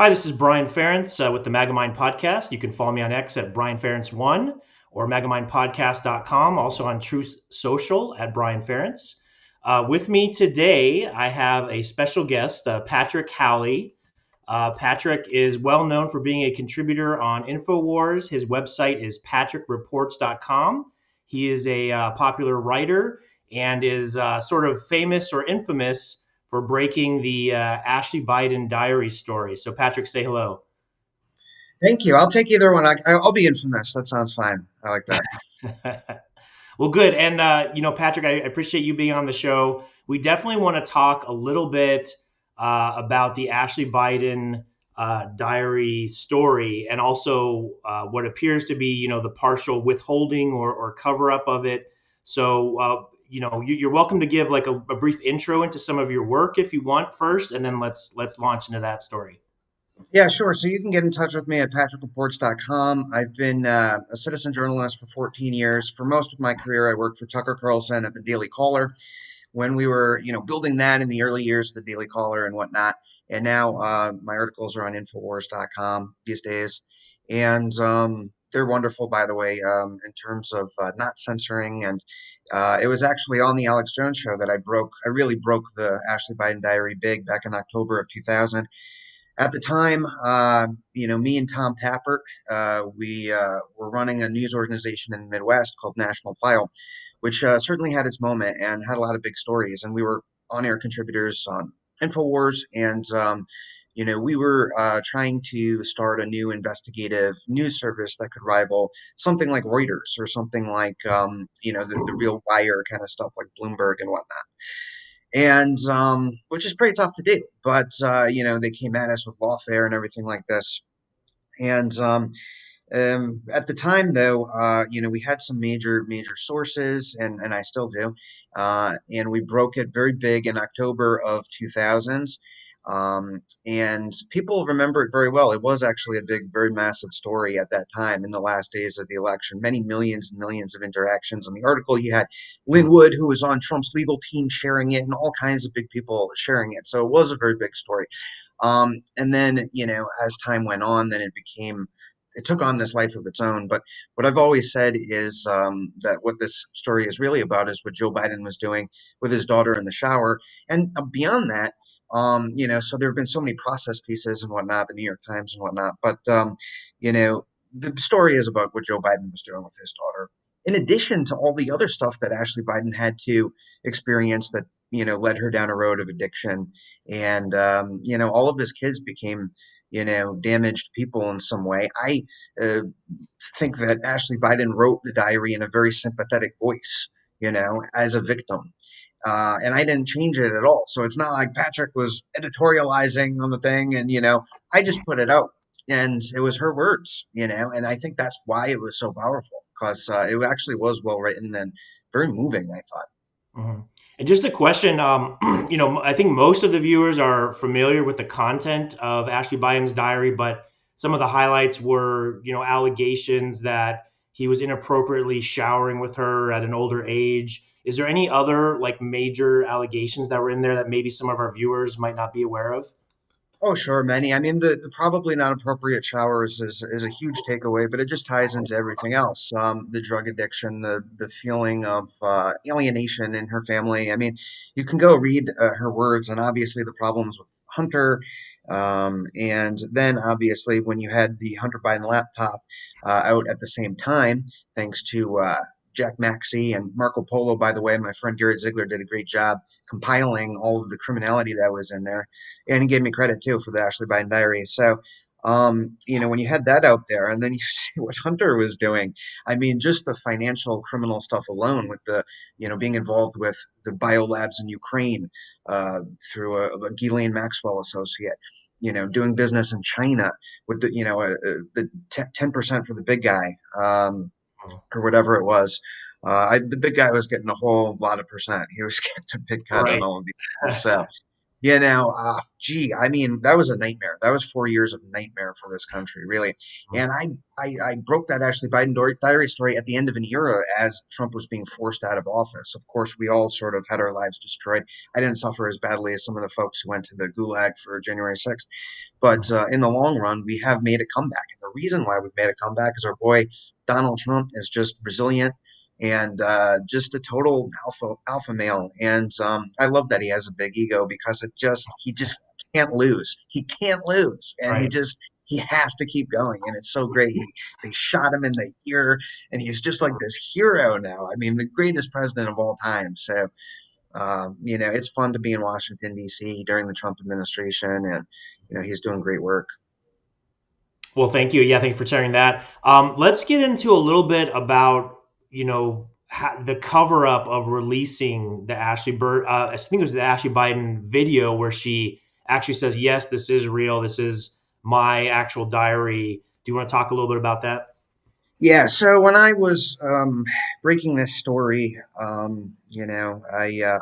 Hi, this is Brian Ference with the MAGAMind Podcast. You can follow me on X at Brian Ference1 or MAGAMindPodcast.com, also on Truth Social at Brian Ference. With me today, I have a special guest, Patrick Howley. Patrick is well known for being a contributor on InfoWars. His website is patrickreports.com. He is a popular writer and is sort of famous or infamous for breaking the Ashley Biden diary story. So, Patrick, say hello. Thank you. I'll take either one. I'll be infamous. That sounds fine. I like that. Well, good. And, Patrick, I appreciate you being on the show. We definitely want to talk a little bit about the Ashley Biden diary story and also what appears to be, the partial withholding or cover up of it. So, you're welcome to give like a brief intro into some of your work if you want first, and then let's launch into that story. Yeah, sure. So you can get in touch with me at patrickreports.com. I've been a citizen journalist for 14 years. For most of my career, I worked for Tucker Carlson at the Daily Caller when we were, building that in the early years of the Daily Caller and whatnot. And now my articles are on Infowars.com these days. And they're wonderful, by the way, in terms of not censoring. And it was actually on the Alex Jones show that I really broke the Ashley Biden diary big back in October of 2000. At the time, me and Tom Tappert, we were running a news organization in the Midwest called National File, which certainly had its moment and had a lot of big stories. And we were on-air contributors on InfoWars, and we were trying to start a new investigative news service that could rival something like Reuters or something like the Real Wire kind of stuff like Bloomberg and whatnot, and which is pretty tough to do. But they came at us with lawfare and everything like this. And at the time, though, we had some major sources, and I still do. And we broke it very big in October of 2000. And people remember it very well. It was actually a big, very massive story at that time in the last days of the election. Many millions and millions of interactions. In the article, you had Lynn Wood, who was on Trump's legal team, sharing it, and all kinds of big people sharing it. So it was a very big story. And then, as time went on, then it took on this life of its own. But what I've always said is that what this story is really about is what Joe Biden was doing with his daughter in the shower. And beyond that, so there have been so many process pieces and whatnot, the New York Times and whatnot. But, the story is about what Joe Biden was doing with his daughter, in addition to all the other stuff that Ashley Biden had to experience that, led her down a road of addiction. And, all of his kids became, damaged people in some way. I think that Ashley Biden wrote the diary in a very sympathetic voice, as a victim. And I didn't change it at all. So it's not like Patrick was editorializing on the thing and, I just put it out and it was her words, and I think that's why it was so powerful because it actually was well written and very moving, I thought. Mhm. And just a question, I think most of the viewers are familiar with the content of Ashley Biden's diary, but some of the highlights were, allegations that he was inappropriately showering with her at an older age. Is there any other like major allegations that were in there that maybe some of our viewers might not be aware of? Oh, sure, many. I mean, the probably not appropriate showers is a huge takeaway, but it just ties into everything else. The drug addiction, the feeling of alienation in her family. I mean, you can go read her words, and obviously the problems with Hunter, and then obviously when you had the Hunter Biden laptop out at the same time, thanks to Jack Maxey and Marco Polo. By the way, my friend Garrett Ziegler did a great job compiling all of the criminality that was in there, and he gave me credit too for the Ashley Biden diary. So, when you had that out there, and then you see what Hunter was doing, I mean, just the financial criminal stuff alone, with the, being involved with the biolabs in Ukraine through a Ghislaine Maxwell associate, doing business in China with the 10% for the big guy, or whatever it was. The big guy was getting a whole lot of percent. He was getting a big cut on Right. all of these. So. Gee, I mean, that was a nightmare. That was 4 years of nightmare for this country, really. And I broke that Ashley Biden diary story at the end of an era as Trump was being forced out of office. Of course, we all sort of had our lives destroyed. I didn't suffer as badly as some of the folks who went to the gulag for January 6th. But in the long run, we have made a comeback. And the reason why we've made a comeback is our boy Donald Trump is just resilient and just a total alpha male. And I love that he has a big ego because he just can't lose. He can't lose, and Right. he has to keep going. And it's so great. They shot him in the ear, and he's just like this hero now. I mean, the greatest president of all time. So it's fun to be in Washington D.C. during the Trump administration, and he's doing great work. Well, thank you. Yeah, thank you for sharing that. Let's get into a little bit about, the cover up of releasing the I think it was the Ashley Biden video where she actually says, yes, this is real. This is my actual diary. Do you want to talk a little bit about that? Yeah, so when I was breaking this story, I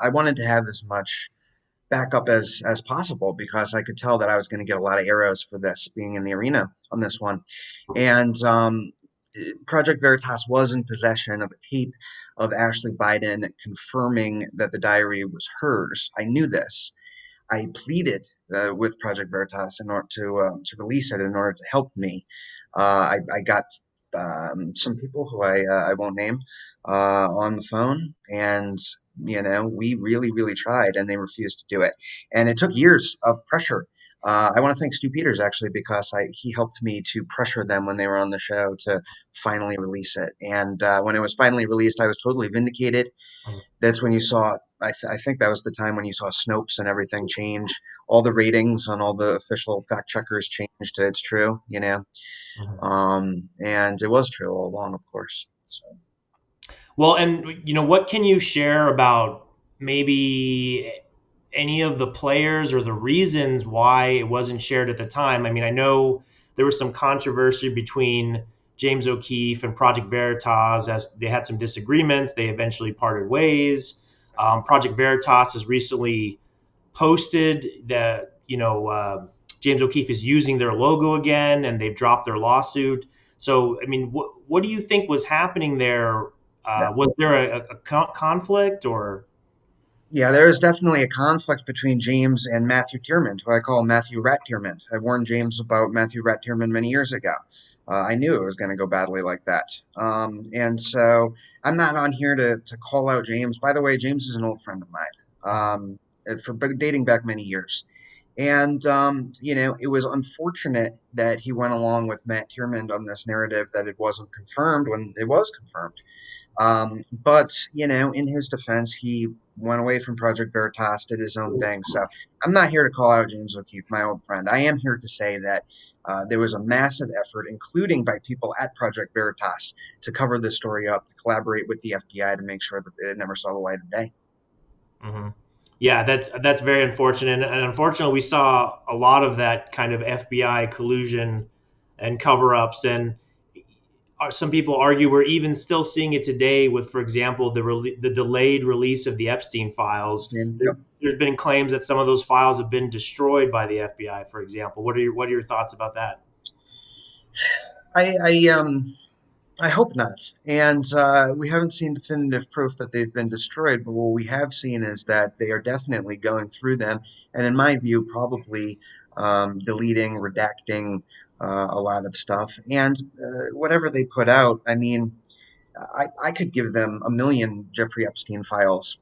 wanted to have as much backup as possible because I could tell that I was going to get a lot of arrows for this being in the arena on this one. And Project Veritas was in possession of a tape of Ashley Biden confirming that the diary was hers. I knew this. I pleaded with Project Veritas in order to release it in order to help me. I got some people who I won't name on the phone, and we really really tried, and they refused to do it. And it took years of pressure. I want to thank Stu Peters actually because he helped me to pressure them when they were on the show to finally release it. And when it was finally released, I was totally vindicated. That's when you saw, I think that was the time when you saw Snopes and everything change. All the ratings on all the official fact checkers changed to it's true. And it was true all along, of course. So. Well, and what can you share about maybe any of the players or the reasons why it wasn't shared at the time? I mean, I know there was some controversy between James O'Keefe and Project Veritas as they had some disagreements. They eventually parted ways. Project Veritas has recently posted that James O'Keefe is using their logo again, and they've dropped their lawsuit. So, I mean, what do you think was happening there? Yeah. Was there a conflict or? Yeah, there is definitely a conflict between James and Matthew Tierman, who I call Matthew Rat Tierman. I warned James about Matthew Rat Tierman many years ago. I knew it was going to go badly like that. And so I'm not on here to call out James. By the way, James is an old friend of mine for dating back many years. And, it was unfortunate that he went along with Matt Tierman on this narrative that it wasn't confirmed when it was confirmed. But in his defense, he went away from Project Veritas, did his own thing. So I'm not here to call out James O'Keefe, my old friend. I am here to say that there was a massive effort, including by people at Project Veritas, to cover this story up, to collaborate with the FBI to make sure that it never saw the light of day. Mm-hmm. Yeah, that's very unfortunate, and unfortunately, we saw a lot of that kind of FBI collusion and cover-ups, and some people argue we're even still seeing it today with, for example, the delayed release of the Epstein files. Yep. There's been claims that some of those files have been destroyed by the FBI, for example. What are your thoughts about that? I hope not. And we haven't seen definitive proof that they've been destroyed, but what we have seen is that they are definitely going through them, and in my view, probably deleting, redacting a lot of stuff. And whatever they put out, I mean, I could give them a million Jeffrey Epstein files.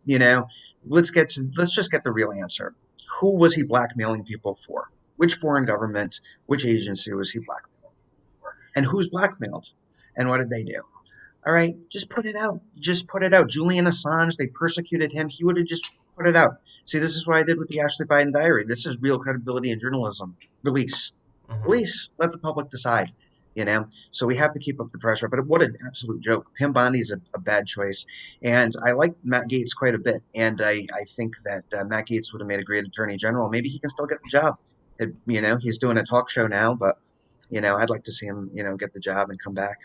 Let's just get the real answer. Who was he blackmailing people for? Which foreign government, which agency was he blackmailing for? And who's blackmailed? And what did they do? All right, just put it out. Just put it out. Julian Assange, they persecuted him. He would have just put it out. See, this is what I did with the Ashley Biden diary. This is real credibility in journalism. Release. Mm-hmm. Release. Let the public decide. So we have to keep up the pressure. But what an absolute joke. Pam Bondi is a bad choice. And I like Matt Gaetz quite a bit. And I think that Matt Gaetz would have made a great attorney general. Maybe he can still get the job. He's doing a talk show now, but, I'd like to see him, get the job and come back.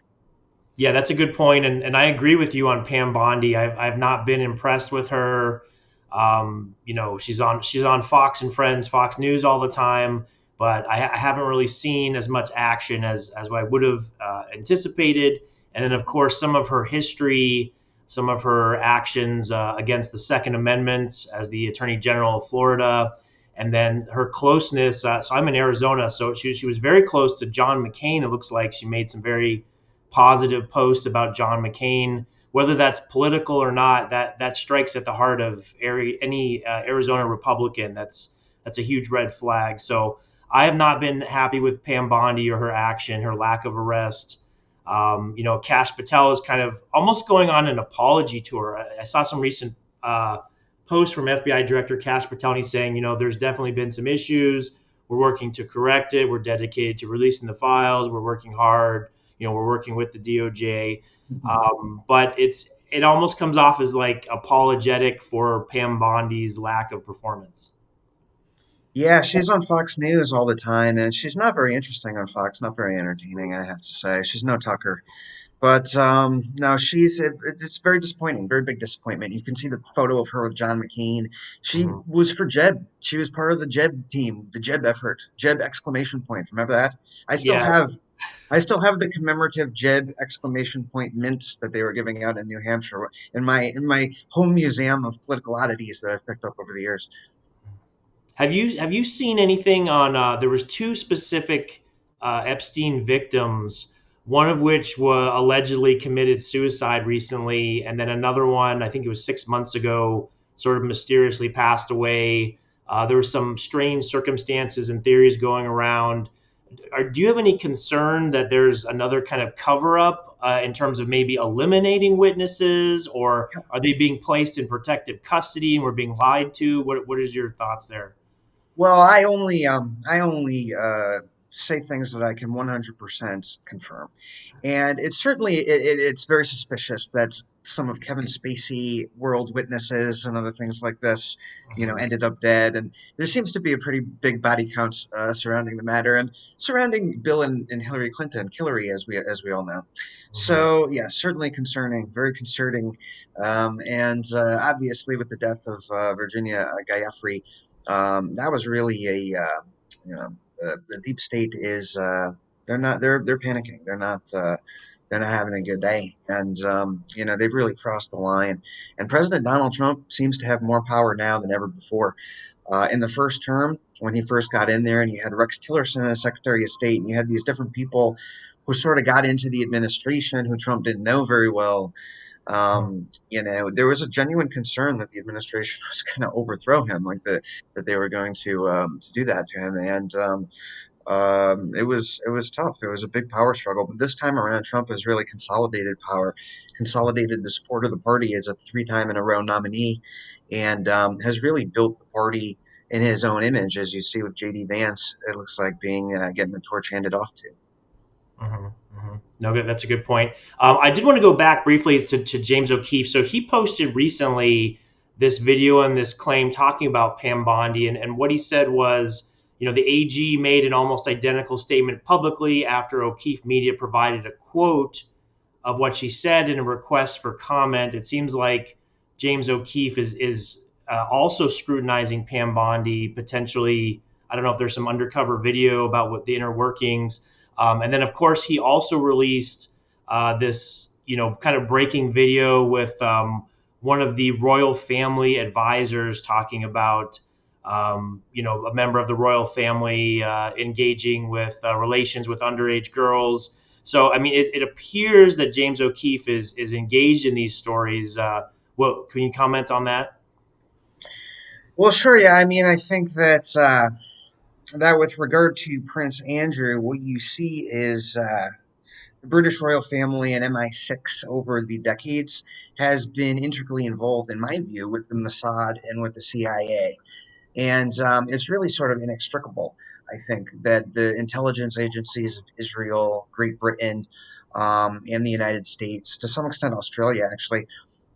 Yeah, that's a good point, and I agree with you on Pam Bondi. I've not been impressed with her. She's on Fox and Friends, Fox News all the time, but I haven't really seen as much action as I would have anticipated. And then, of course, some of her history, some of her actions against the Second Amendment as the Attorney General of Florida, and then her closeness. So I'm in Arizona, so she was very close to John McCain. It looks like she made some very positive posts about John McCain. Whether that's political or not, that strikes at the heart of any Arizona Republican. That's a huge red flag. So I have not been happy with Pam Bondi or her action, her lack of arrest. Kash Patel is kind of almost going on an apology tour. I saw some recent posts from FBI Director Kash Patel, and he's saying, there's definitely been some issues. We're working to correct it. We're dedicated to releasing the files. We're working hard. We're working with the DOJ. But it almost comes off as like apologetic for Pam Bondi's lack of performance. Yeah, she's on Fox News all the time, and she's not very interesting on Fox, not very entertaining, I have to say. She's no Tucker. But no, it's very disappointing, very big disappointment. You can see the photo of her with John McCain. She Mhm. was for Jeb. She was part of the Jeb team, the Jeb effort, Jeb exclamation point. Remember that? I still Yeah, have I still have the commemorative Jeb exclamation point mints that they were giving out in New Hampshire in my home museum of political oddities that I've picked up over the years. Have you seen anything on? There was two specific Epstein victims, one of which allegedly committed suicide recently, and then another one, I think it was 6 months ago, sort of mysteriously passed away. There were some strange circumstances and theories going around. Do you have any concern that there's another kind of cover up in terms of maybe eliminating witnesses, or are they being placed in protective custody and we're being lied to? What is your thoughts there? Well, I only say things that I can 100% confirm, and it's very suspicious that some of Kevin Spacey world witnesses and other things like this, Mhm, ended up dead, and there seems to be a pretty big body count surrounding the matter and surrounding Bill and Hillary Clinton, Hillary, as we all know. mhm, So yeah, certainly concerning, very concerning, and obviously with the death of Virginia Giuffre. That was really the deep state is they're panicking. They're not having a good day, and they've really crossed the line. And President Donald Trump seems to have more power now than ever before. In the first term, when he first got in there, and you had Rex Tillerson as Secretary of State, and you had these different people who sort of got into the administration who Trump didn't know very well. mhm, There was a genuine concern that the administration was going to overthrow him, like that they were going to do that to him, and it was tough. There was a big power struggle, but this time around, Trump has really consolidated power, consolidated the support of the party as a three-time in a row nominee, and has really built the party in his own image, as you see with J.D. Vance. It looks like being getting the torch handed off to. mhm, mhm. No, that's a good point. I did want to go back briefly to James O'Keefe. So he posted recently this video and this claim talking about Pam Bondi, and what he said was, the AG made an almost identical statement publicly after O'Keefe Media provided a quote of what she said in a request for comment. It seems like James O'Keefe is also scrutinizing Pam Bondi potentially. I don't know if there's some undercover video about what the inner workings. And then, of course, he also released this, kind of breaking video with one of the royal family advisors talking about, a member of the royal family engaging with relations with underage girls. So, I mean, it appears that James O'Keefe is engaged in these stories. Can you comment on that? Well, sure, yeah. I mean, I think that with regard to Prince Andrew, what you see is the British royal family and MI6 over the decades has been integrally involved, in my view, with the Mossad and with the CIA. And it's really sort of inextricable, I think, that the intelligence agencies of Israel, Great Britain, and the United States, to some extent Australia, actually,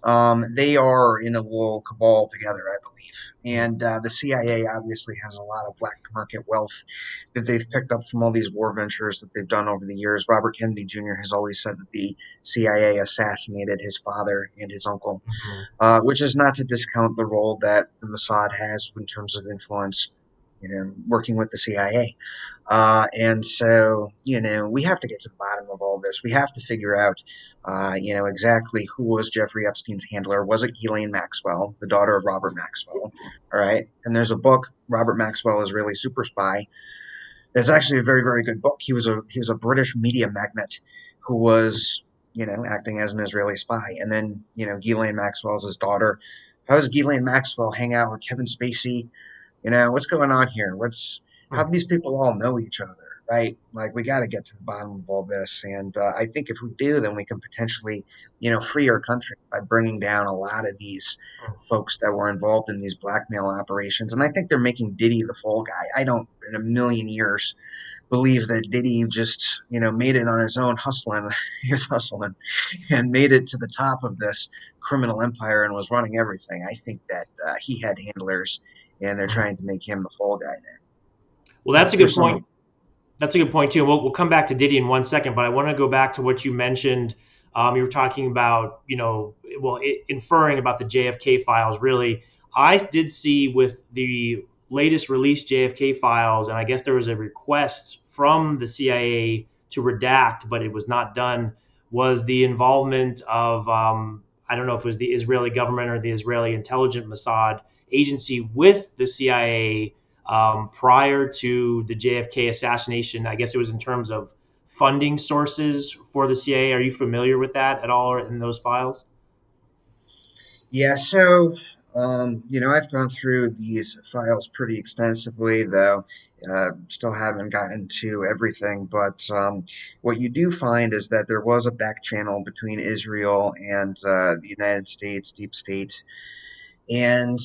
They are in a little cabal together, I believe. And the CIA obviously has a lot of black market wealth that they've picked up from all these war ventures that they've done over the years. Robert Kennedy Jr. has always said that the CIA assassinated his father and his uncle, Mhm. which is not to discount the role that the Mossad has in terms of influence, working with the CIA. And so, we have to get to the bottom of all this. We have to figure out, exactly who was Jeffrey Epstein's handler. Was it Ghislaine Maxwell, the daughter of Robert Maxwell? All right. And there's a book, Robert Maxwell is Really Super Spy. It's actually a very, very good book. He was a British media magnate who was, acting as an Israeli spy. And then, Ghislaine Maxwell's his daughter. How does Ghislaine Maxwell hang out with Kevin Spacey? What's going on here? How do these people all know each other, right? Like, we got to get to the bottom of all this. And I think if we do, then we can potentially, free our country by bringing down a lot of these folks that were involved in these blackmail operations. And I think they're making Diddy the fall guy. I don't, in a million years, believe that Diddy just, made it on his own hustling. He was hustling and made it to the top of this criminal empire and was running everything. I think that he had handlers, and they're trying to make him the fall guy Well, now. that's a For good some, point. That's a good point too. We'll come back to Diddy in 1 second, but I want to go back to what you mentioned. You were talking about, inferring about the JFK files. Really, I did see with the latest released JFK files, and I guess there was a request from the CIA to redact, but it was not done. Was the involvement of I don't know if it was the Israeli government or the Israeli intelligence Mossad agency with the CIA prior to the JFK assassination. I guess it was in terms of funding sources for the CIA. Are you familiar with that at all in those files? yeah, so, I've gone through these files pretty extensively, though. Still haven't gotten to everything, but what you do find is that there was a back channel between Israel and the United States, deep state. And,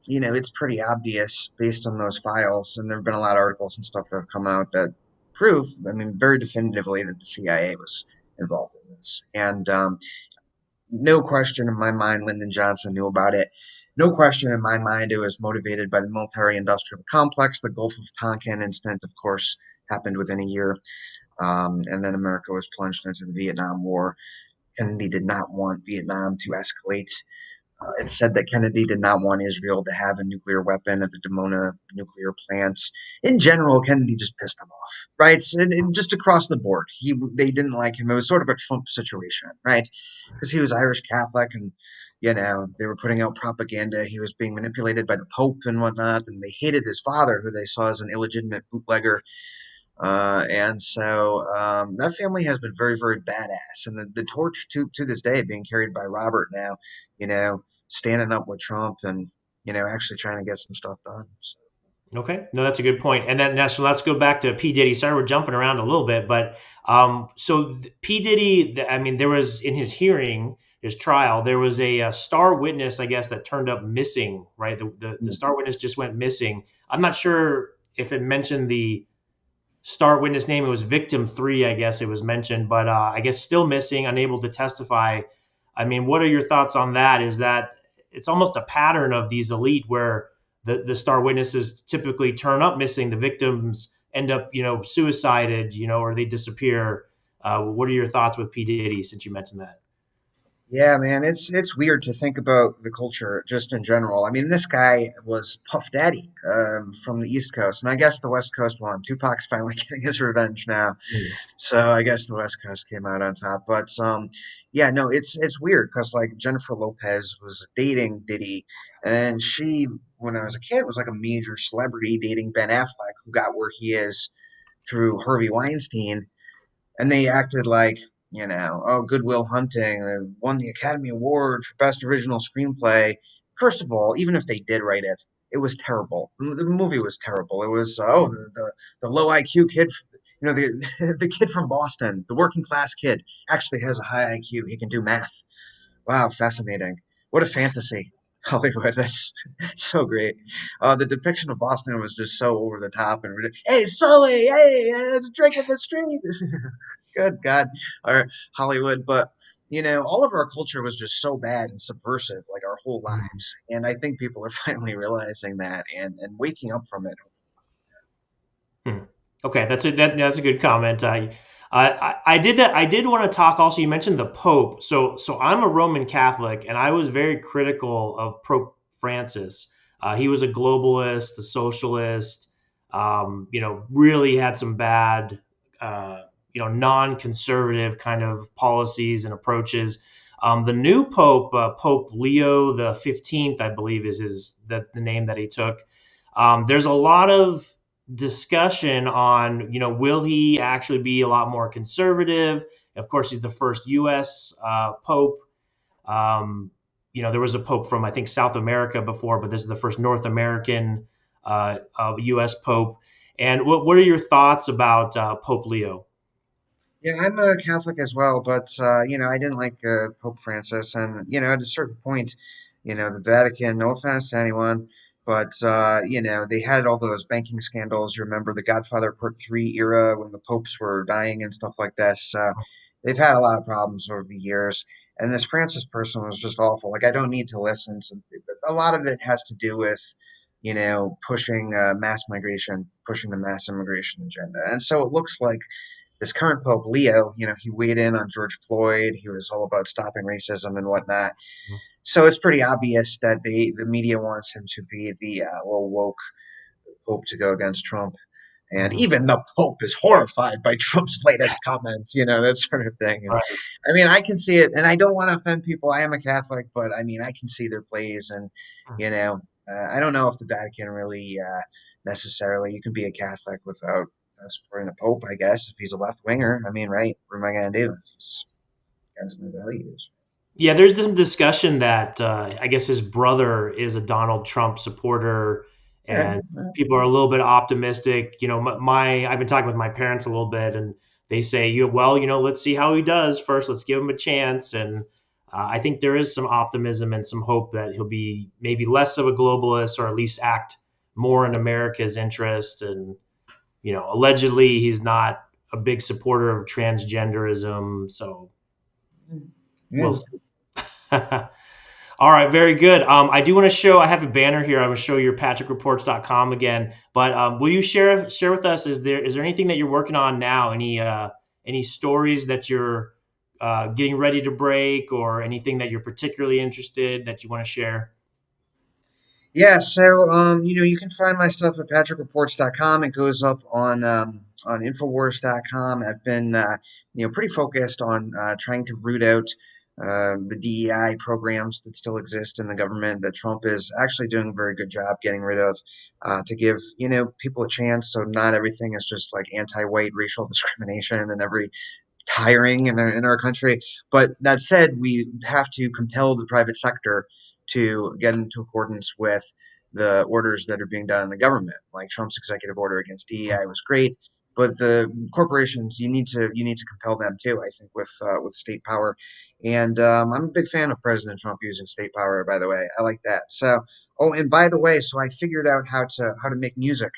it's pretty obvious based on those files. And there have been a lot of articles and stuff that have come out that prove, I mean, very definitively that the CIA was involved in this. And no question in my mind, Lyndon Johnson knew about it. No question in my mind, it was motivated by the military industrial complex. The Gulf of Tonkin incident, of course, happened within a year. And then America was plunged into the Vietnam War. Kennedy did not want Vietnam to escalate. It said that Kennedy did not want Israel to have a nuclear weapon at the Dimona nuclear plant. In general, Kennedy just pissed them off, right? And just across the board, they didn't like him. It was sort of a Trump situation, right? Because he was Irish Catholic, and they were putting out propaganda. He was being manipulated by the Pope and whatnot, and they hated his father, who they saw as an illegitimate bootlegger. And so that family has been very, very badass. And the torch to this day being carried by Robert now, standing up with Trump and, actually trying to get some stuff done. So. Okay, no, that's a good point. And then now, so let's go back to P Diddy. Sorry, we're jumping around a little bit, but P Diddy, I mean, there was in his hearing, his trial, there was a star witness, I guess, that turned up missing. Right, the star witness just went missing. I'm not sure if it mentioned the star witness name. It was victim three, I guess it was mentioned, but I guess still missing, unable to testify. I mean, what are your thoughts on that? Is that it's almost a pattern of these elite where the star witnesses typically turn up missing, the victims end up, suicided, or they disappear. What are your thoughts with P. Diddy since you mentioned that? Yeah, man, it's weird to think about the culture just in general. I mean, this guy was Puff Daddy from the East Coast, and I guess the West Coast won. Tupac's finally getting his revenge now, Mm. so I guess the West Coast came out on top. But yeah, no, it's weird because like Jennifer Lopez was dating Diddy, and she, when I was a kid, was like a major celebrity dating Ben Affleck, who got where he is through Harvey Weinstein, and they acted like, oh, Good Will Hunting, they won the Academy Award for Best Original Screenplay. First of all, even if they did write it, it was terrible. The movie was terrible. It was, the low IQ kid, the the kid from Boston, the working class kid, actually has a high IQ. He can do math. Wow, fascinating. What a fantasy. Hollywood, that's so great. The depiction of Boston was just so over the top and ridiculous. Hey, Sully, hey, let's drink in the street. Good God, or Hollywood. But all of our culture was just so bad and subversive, like our whole Mhm. lives. And I think people are finally realizing that and waking up from it. Hmm. Okay, that's a good comment. I did want to talk also. You mentioned the Pope. So I'm a Roman Catholic, and I was very critical of Pope Francis. He was a globalist, a socialist. Really had some bad, non-conservative kind of policies and approaches. The new Pope, Pope Leo the 15th, I believe, is the name that he took. There's a lot of discussion on, will he actually be a lot more conservative? Of course, he's the first U.S. Pope. There was a Pope from, I think, South America before, but this is the first North American U.S. Pope. And what are your thoughts about Pope Leo? Yeah, I'm a Catholic as well, but I didn't like Pope Francis, and at a certain point, the Vatican. No offense to anyone, but they had all those banking scandals. You remember the Godfather Part 3 era when the popes were dying and stuff like this. They've had a lot of problems over the years, and this Francis person was just awful. Like I don't need to listen to. A lot of it has to do with pushing mass migration, pushing the mass immigration agenda, and so it looks like this current Pope Leo, he weighed in on George Floyd. He was all about stopping racism and whatnot. So it's pretty obvious that the media wants him to be the little woke Pope to go against Trump. And Mhm. even the Pope is horrified by Trump's latest comments, that sort of thing. And Right. I mean, I can see it, and I don't want to offend people. I am a Catholic, but I mean, I can see their plays, and you know, I don't know if the Vatican really necessarily. You can be a Catholic without supporting the Pope, I guess, if he's a left winger. I mean, right? What am I gonna do if he's against my values? Yeah, there's some discussion that I guess his brother is a Donald Trump supporter, Yeah, and people are a little bit optimistic. I've been talking with my parents a little bit, and they say, let's see how he does first. Let's give him a chance. And I think there is some optimism and some hope that he'll be maybe less of a globalist, or at least act more in America's interest. And allegedly he's not a big supporter of transgenderism, so we'll yeah. see. All right, very good. I do want to show. I have a banner here. I will show your patrickreports.com again. But will you share with us? Is there anything that you're working on now? Any stories that you're getting ready to break, or anything that you're particularly interested that you want to share? Yeah, so you can find my stuff at patrickreports.com. It goes up on infowars.com. I've been pretty focused on trying to root out the DEI programs that still exist in the government that Trump is actually doing a very good job getting rid of, to give people a chance, so not everything is just like anti-white racial discrimination and every hiring in our country. But that said, we have to compel the private sector to get into accordance with the orders that are being done in the government. Like Trump's executive order against DEI was great, but the corporations, you need to compel them too. I think with state power, and I'm a big fan of President Trump using state power. By the way, I like that. So, oh, and by the way, so I figured out how to make music,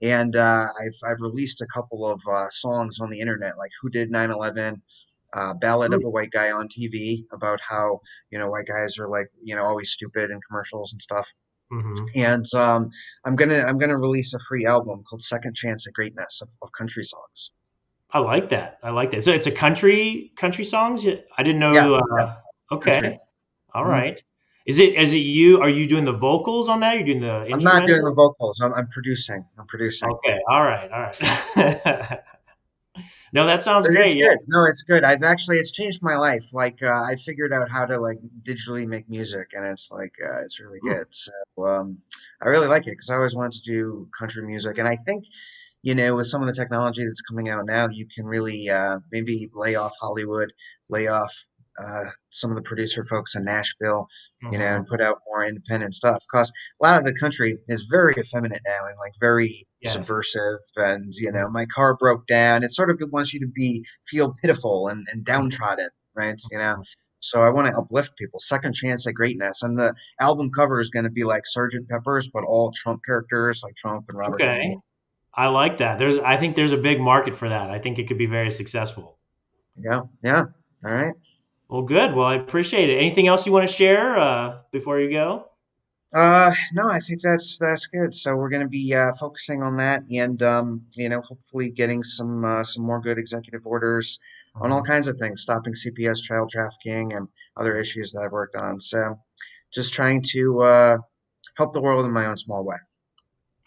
and I've released a couple of songs on the internet, like "Who Did 9/11," "Ballad of a White Guy on TV," about how white guys are like always stupid in commercials and stuff. Mm-hmm. And I'm gonna release a free album called "Second Chance at Greatness" of country songs. I like that. I like that. So it's a country songs. I didn't Yeah, know. yeah, country. Okay. All Mhm. right. Is it you? Are you doing the vocals on that? You're doing the I'm not doing the instrumental? vocals. I'm producing. I'm producing. Okay. All right. All right. No, that sounds But it's great. Yeah. good. No, it's good. It's changed my life. Like I figured out how to like digitally make music, and it's like it's really Hmm. good. So I really like it because I always wanted to do country music, and I think with some of the technology that's coming out now, you can really maybe lay off Hollywood, lay off some of the producer folks in Nashville, Mhm. and put out more independent stuff. Because a lot of the country is very effeminate now and like very Yes. subversive. And Mhm. my car broke down. It sort of wants you to feel pitiful and downtrodden, right? Mhm. So I want to uplift people. Second chance at greatness, and the album cover is going to be like Sergeant Pepper's, but all Trump characters, like Trump and Robert Okay. Kennedy. I like that. I think there's a big market for that. I think it could be very successful. Yeah, yeah. All right. Well, good. Well, I appreciate it. Anything else you want to share before you go? No, I think that's good. So we're going to be focusing on that, and hopefully getting some more good executive orders on all Mhm. kinds of things, stopping CPS, child trafficking, and other issues that I've worked on. So just trying to help the world in my own small way.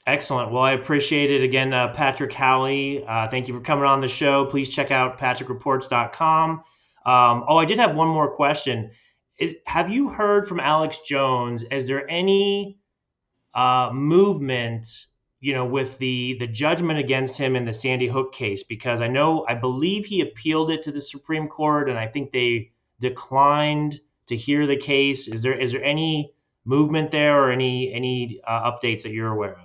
Excellent. Well, I appreciate it again, Patrick Howley. Thank you for coming on the show. Please check out patrickreports.com. Oh, I did have one more question. Have you heard from Alex Jones? Is there any movement, with the judgment against him in the Sandy Hook case? Because I believe he appealed it to the Supreme Court, and I think they declined to hear the case. Is there any movement there or any updates that you're aware of?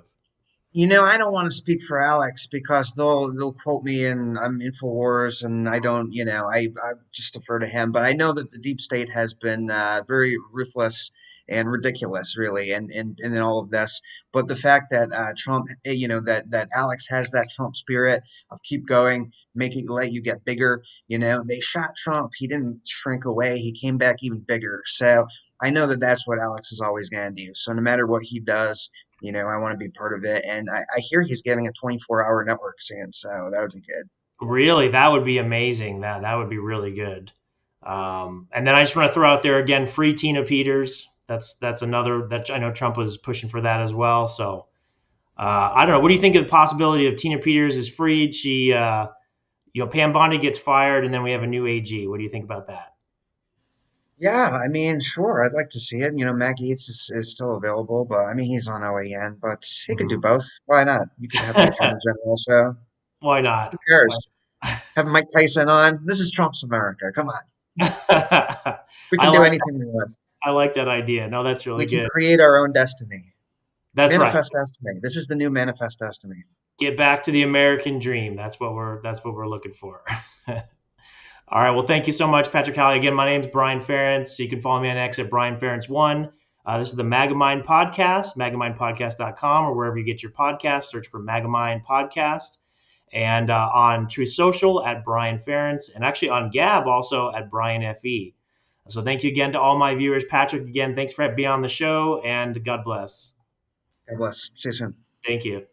I don't want to speak for Alex because they'll quote me and I'm Infowars and I don't, I just defer to him. But I know that the deep state has been very ruthless and ridiculous, really, and in all of this. But the fact that Trump, that Alex has that Trump spirit of keep going, let you get bigger. They shot Trump. He didn't shrink away. He came back even bigger. So I know that that's what Alex is always going to do. So no matter what he does, I want to be part of it. And I hear he's getting a 24-hour network soon, so that would be good. Really, that would be amazing. That would be really good. And then I just want to throw out there again, free Tina Peters. That's another that I know Trump was pushing for that as well. So I don't know. What do you think of the possibility of Tina Peters is freed? She, Pam Bondi gets fired, and then we have a new AG. What do you think about that? Yeah, I mean, sure, I'd like to see it. Matt Gaetz is still available, but I mean, he's on OAN, but he could do Mhm. both. Why not? You could have the Attorney General show. Why Who not? cares? Have Mike Tyson on. This is Trump's America. Come on. I We can do like anything we want. I like that idea. No, that's We really can good. create our own destiny. That's right. Manifest destiny. This is the new manifest destiny. Get back to the American dream. That's what we're looking for. All right. Well, thank you so much, Patrick Howley. Again, my name is Brian Ference. You can follow me on X at Brian Ference1. This is the MAGAMind Podcast, magamindpodcast.com, or wherever you get your podcast. Search for MAGAMind Podcast. And on Truth Social at Brian Ference, and actually on Gab also at Brian FE. So thank you again to all my viewers. Patrick, again, thanks for being on the show, and God bless. God bless. See you soon. Thank you.